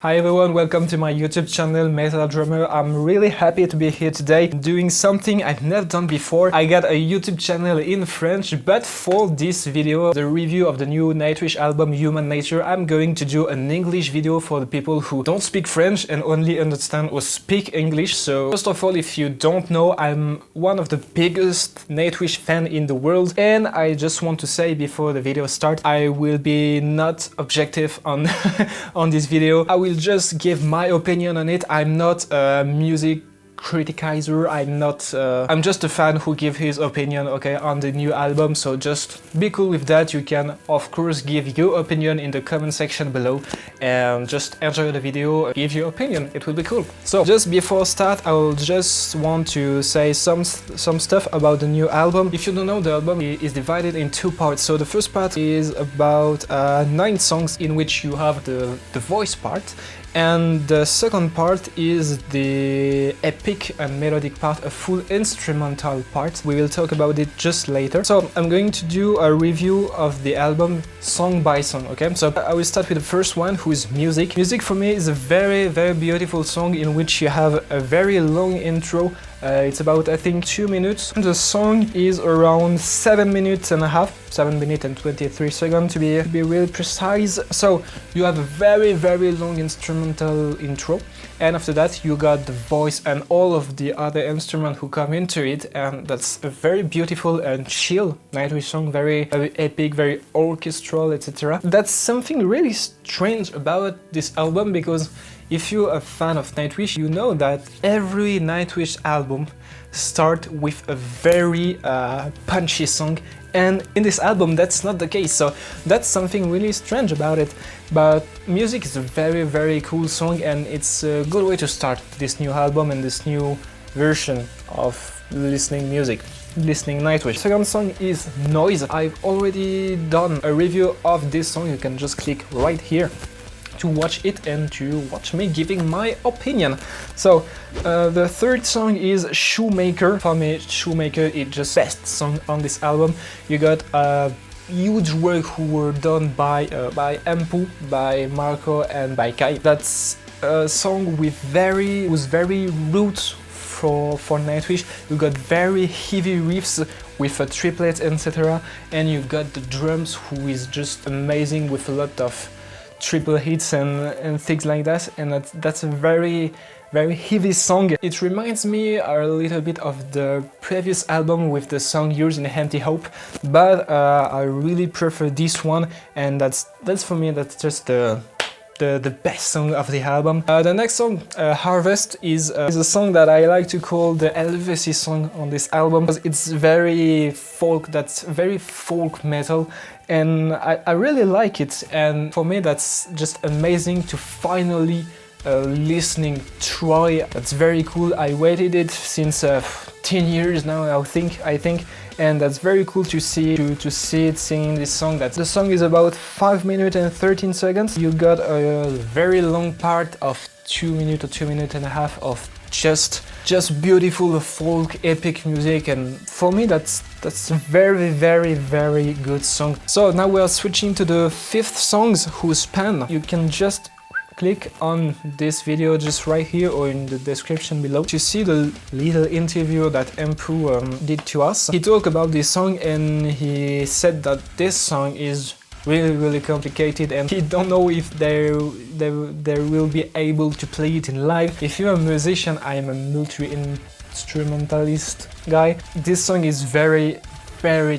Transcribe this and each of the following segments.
Hi everyone, welcome to my YouTube channel, Metal Drummer. I'm really happy to be here today doing something I've never done before. I got a YouTube channel in French, but for this video, the review of the new Nightwish album Human Nature, I'm going to do an English video for the people who don't speak French and only understand or speak English. So first of all, if you don't know, I'm one of the biggest Nightwish fan in the world, and I just want to say before the video starts, I will be not objective on on this video. I will just give my opinion on it. I'm not a music criticizer. I'm just a fan who give his opinion, okay, on the new album. So just be cool with that. You can of course give your opinion in the comment section below and just enjoy the video, give your opinion. It will be cool. So just before start, I will just want to say some stuff about the new album. If you don't know, the album is divided in two parts. So the first part is about 9 songs in which you have the voice part, and the second part is the epic and melodic part, a full instrumental part. We will talk about it just later. So I'm going to do a review of the album song by song, okay? So I will start with the first one, who is Music. Music for me is a very beautiful song in which you have a very long intro. It's about, I think, 2 minutes. The song is around 7 minutes and a half, 7 minutes and 23 seconds to be really precise. So you have a very long instrumental intro, and after that you got the voice and all of the other instruments who come into it, and that's a very beautiful and chill Nightwish song, very epic, very orchestral, etc. That's something really strange about this album, because if you're a fan of Nightwish, you know that every Nightwish album starts with a very punchy song, and in this album that's not the case. So that's something really strange about it. But Music is a very cool song, and it's a good way to start this new album and this new version of listening Nightwish. Second song is Noise. I've already done a review of this song. You can just click right here to watch it and to watch me giving my opinion. So the third song is Shoemaker. For me, Shoemaker is just best song on this album. You got huge work who were done by Empu, by Marco and by Kai. That's a song with very roots for Nightwish. You got very heavy riffs with a triplet, etc. And you got the drums, who is just amazing with a lot of triple hits and things like that, and that's a very heavy song. It reminds me a little bit of the previous album with the song Years in Empty Hope, but I really prefer this one, and that's for me, that's just the best song of the album. The next song, Harvest, is a song that I like to call the Elvis song on this album, because it's very folk, that's very folk metal, and I really like it. And for me, that's just amazing to finally listening Troy. That's very cool. I waited it since 10 years now, I think, and that's very cool to see it singing this song. The song is about 5 minutes and 13 seconds. You got a very long part of 2 minutes or 2 minutes and a half of just beautiful folk epic music, and for me that's a very good song. So now we are switching to the fifth songs, whose Pan. You can just click on this video just right here or in the description below to see the little interview that Empu did to us. He talked about this song, and he said that this song is really complicated, and he don't know if they will be able to play it in live. If you're a musician, I'm a multi-instrumentalist guy. This song is very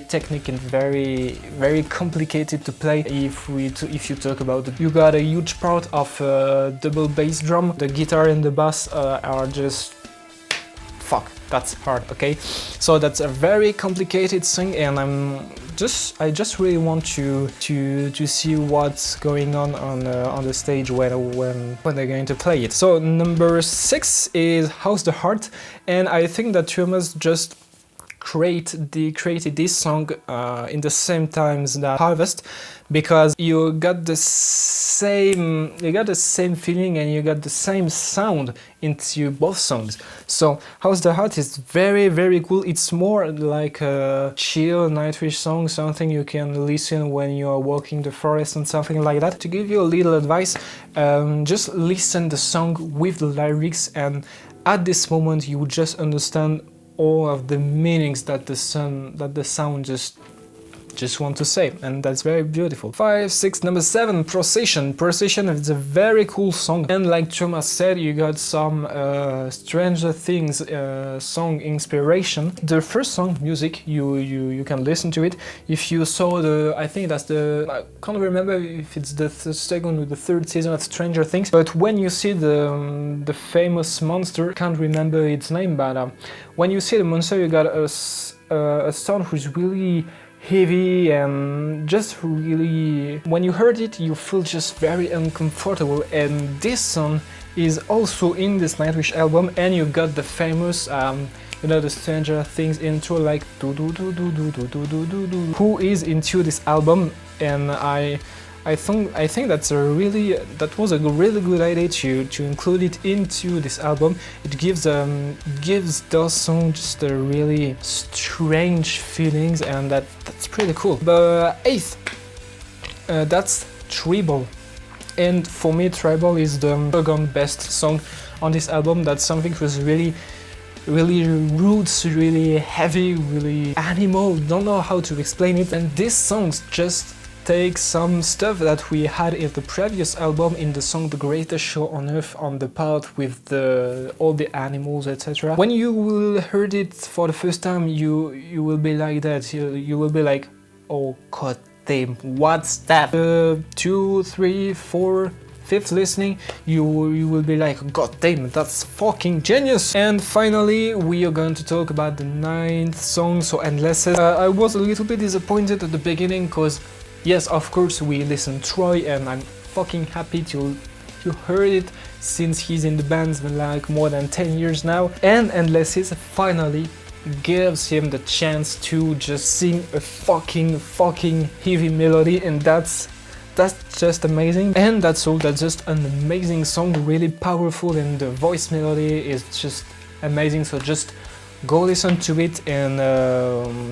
technical and very complicated to play. If you talk about it, you got a huge part of double bass drum. The guitar and the bass are just that's hard, okay? So that's a very complicated thing, and I just really want to see what's going on the stage when they're going to play it. So number 6 is How's the Heart, and I think that Thomas just created this song in the same times that Harvest, because you got the same feeling and you got the same sound into both songs. So House the Heart is very cool. It's more like a chill Nightwish song, something you can listen when you are walking the forest and something like that. To give you a little advice, just listen the song with the lyrics, and at this moment you will just understand all of the meanings that the sound just want to say, and that's very beautiful. 5, 6, number 7, Procession. Procession is a very cool song, and like Thomas said, you got some Stranger Things song inspiration. The first song, Music, you can listen to it. If you saw I think that's I can't remember if it's the second or the third season of Stranger Things, but when you see the famous monster, can't remember its name, but when you see the monster, you got a sound who's really heavy and just really, when you heard it, you feel just very uncomfortable. And this song is also in this Nightwish album, and you got the famous you know, the Stranger Things intro, like do do do do do do do do do do, who is into this album. And I think that was a really good idea to include it into this album. It gives those songs just a really strange feelings, and that's pretty cool. But 8th, that's Tribal, and for me Tribal is the second best song on this album. That's something that was really roots, really heavy, really animal. Don't know how to explain it, and these songs just take some stuff that we had in the previous album, in the song The Greatest Show on Earth, on the part with all the animals, etc. When you will heard it for the first time, you will be like that. You will be like, oh god damn, what's that? 2, 3, 4, 5th listening, you will be like, god damn, that's fucking genius. And finally, we are going to talk about the 9th song, so Endless. I was a little bit disappointed at the beginning, because yes, of course, we listened Troy, and I'm fucking happy to heard it, since he's in the band like more than 10 years now. And Endless finally gives him the chance to just sing a fucking heavy melody, and that's just amazing. And that's all. That's just an amazing song, really powerful, and the voice melody is just amazing. So just go listen to it, and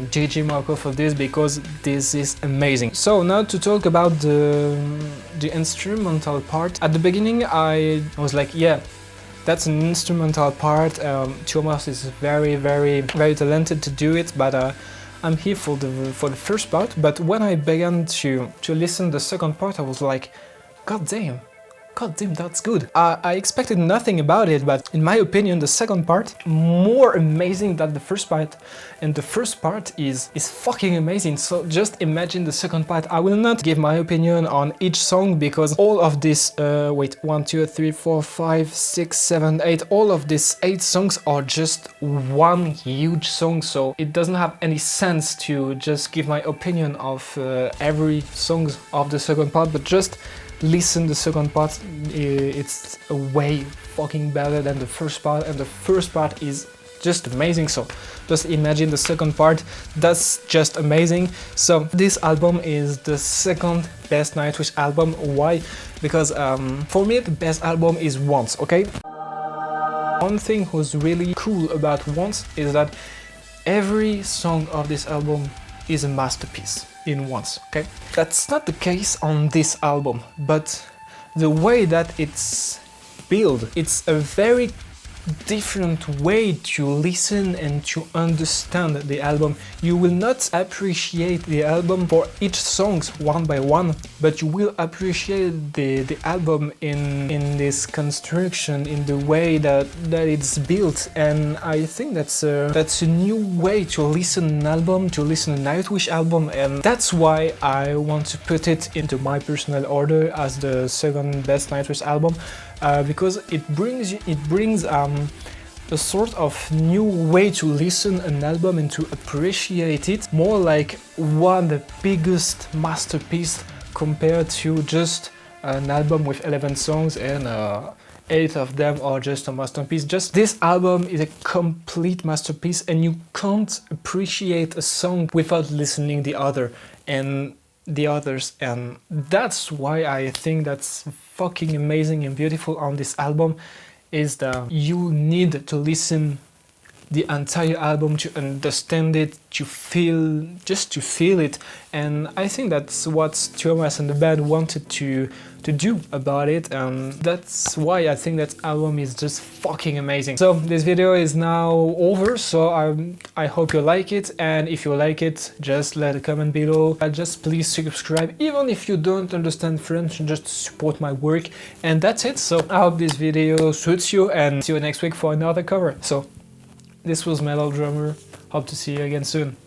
GG Marco for this, because this is amazing. So now to talk about the instrumental part. At the beginning I was like, yeah, that's an instrumental part. Thomas is very talented to do it, but I'm here for the first part. But when I began to listen the second part, I was like, god damn, that's good. I expected nothing about it, but in my opinion, the second part more amazing than the first part, and the first part is fucking amazing. So just imagine the second part. I will not give my opinion on each song, because all of this, wait, 1, 2, 3, 4, 5, 6, 7, 8, all of these 8 songs are just one huge song, so it doesn't have any sense to just give my opinion of every song of the second part, but just listen the second part. It's way fucking better than the first part, and the first part is just amazing. So just imagine the second part, that's just amazing. So this album is the second best Nightwish album. Why? Because for me the best album is Once, okay? One thing who's really cool about Once is that every song of this album is a masterpiece in Once, okay? That's not the case on this album, but the way that it's built, it's a very different way to listen and to understand the album. You will not appreciate the album for each song one by one, but you will appreciate the album in this construction, in the way that it's built. And I think that's a new way to listen an album, to listen a Nightwish album, and that's why I want to put it into my personal order as the second best Nightwish album. Because it brings a sort of new way to listen an album and to appreciate it, more like one the biggest masterpiece compared to just an album with 11 songs and 8 of them are just a masterpiece. Just this album is a complete masterpiece, and you can't appreciate a song without listening the others, and that's why I think that's fucking amazing and beautiful on this album, is that you need to listen the entire album to understand it, to feel it. And I think that's what Thomas and the band wanted to do about it, and that's why I think that album is just fucking amazing. So this video is now over, so I hope you like it, and if you like it, just let a comment below. Just please subscribe, even if you don't understand French, just support my work, and that's it. So I hope this video suits you, and see you next week for another cover. So this was Metal Drummer, hope to see you again soon.